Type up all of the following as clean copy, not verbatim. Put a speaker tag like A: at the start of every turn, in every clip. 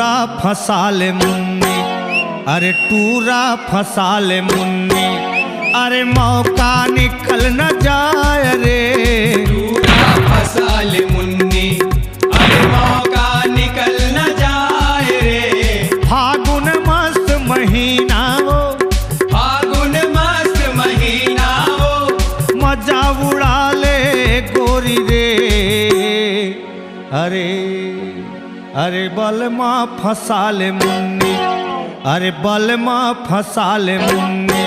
A: टूरा फंसा ले मुन्नी, अरे टूरा फंसा ले मुन्नी, अरे मौका निकल न जाए रे।
B: टूरा फंसा ले मुन्नी, अरे मौका निकल न जाए रे।
A: फागुन मस्त महीना वो,
B: फागुन मस्त महीना वो,
A: मजा उड़ा ले गोरी रे। अरे अरे बलमा फंसा ले मुन्नी, अरे बलमा फंसा ले मुन्नी,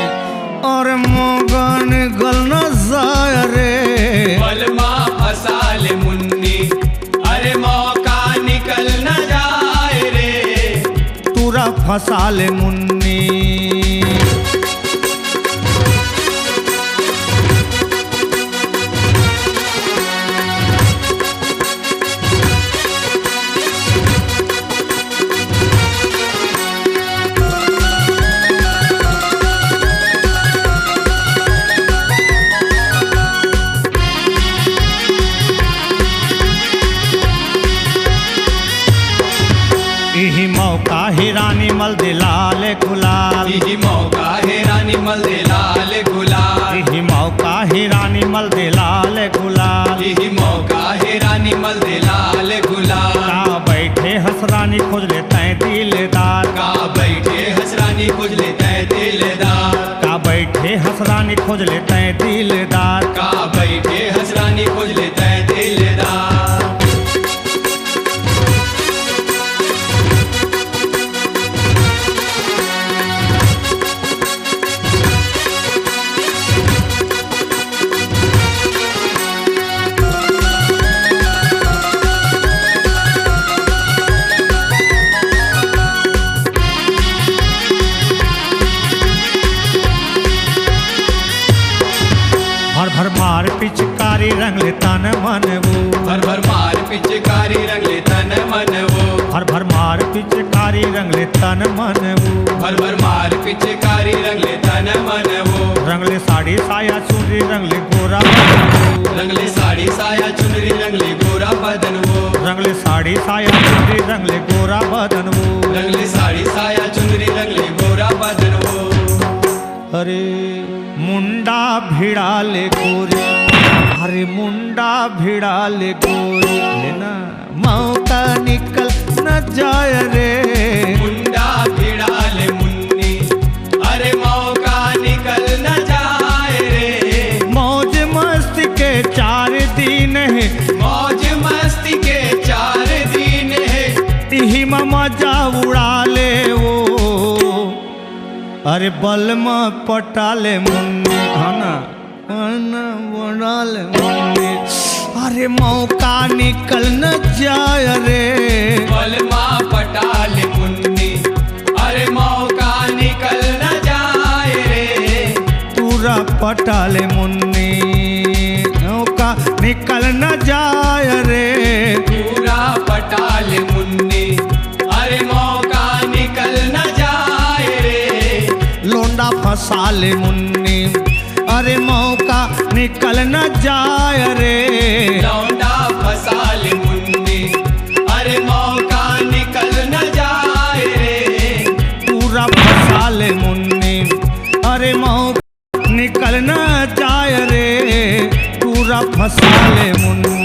A: और मोगन गल न जाए रे।
B: बलमा फंसा ले मुन्नी, अरे मौका निकल न जाए रे।
A: टूरा फंसा ले मुन्नी। यही मौका है रानी मल दे लाल गुलाल,
B: यही मौका है रानी मल दे लाल गुलाल,
A: यही मौका है रानी मल दे लाल गुलाल।
B: यही मौका है रानी मल दे लाल गुलाल।
A: का बैठे हसरानी खोज लेते हैं दिलदार,
B: का बैठे हसरानी खोज लेते हैं दिलदार,
A: का बैठे हसरानी खोज लेते हैं दिलदार।
B: का बैठे हसरानी खोज लेते हैं दिलदार।
A: भर भर मार पिचकारी रंग ले तन मन वो,
B: भर भर मार पिचकारी रंग ले तन मन वो,
A: भर भर मार पिचकारी रंग ले तन मन वो।
B: भर भर मार पिचकारी रंग ले तन मन वो।
A: रंग ले साड़ी साया चुनरी रंग ले गोरा बदन वो,
B: रंग ले साड़ी साया चुनरी रंग ले गोरा बदन वो,
A: रंग ले साड़ी साया चुनरी रंग ले गोरा बदन वो।
B: रंग ले साड़ी साया चुनरी रंग ले गोरा बदन वो।
A: अरे मुंडा भिड़ा ले गोरी, अरे मुंडा भिड़ा ले गोरी, लेना मौका निकल न जाए रे।
B: मुंडा भिड़ा ले मुन्नी, अरे मौका निकल न जाए रे।
A: मौज मस्ती के 4 दिन है,
B: मौज मस्ती के 4 दिन है,
A: इही में मजा उड़ा ले वो। अरे बलमा पटा ले मुन्नी, खाना खाना बना ले मुन्नी, अरे मौका निकल न जाए रे।
B: बलमा पटा ले मुन्नी, अरे मौका निकल न जाए रे।
A: टूरा पटा ले मुन्नी, मौका निकल न जाए रे।
B: टूरा पटा ले मुन्नी, अरे मौका निकल न जाए रे।
A: लोंडा फंसा ले मुन्नी, अरे मौका निकल न जाए रे।
B: लौंडा फंसा ले मुन्नी, अरे मौका निकल न जाए रे।
A: टूरा फंसा ले मुन्नी, अरे मौका निकल न जाए रे। टूरा फंसा ले मुन्नी।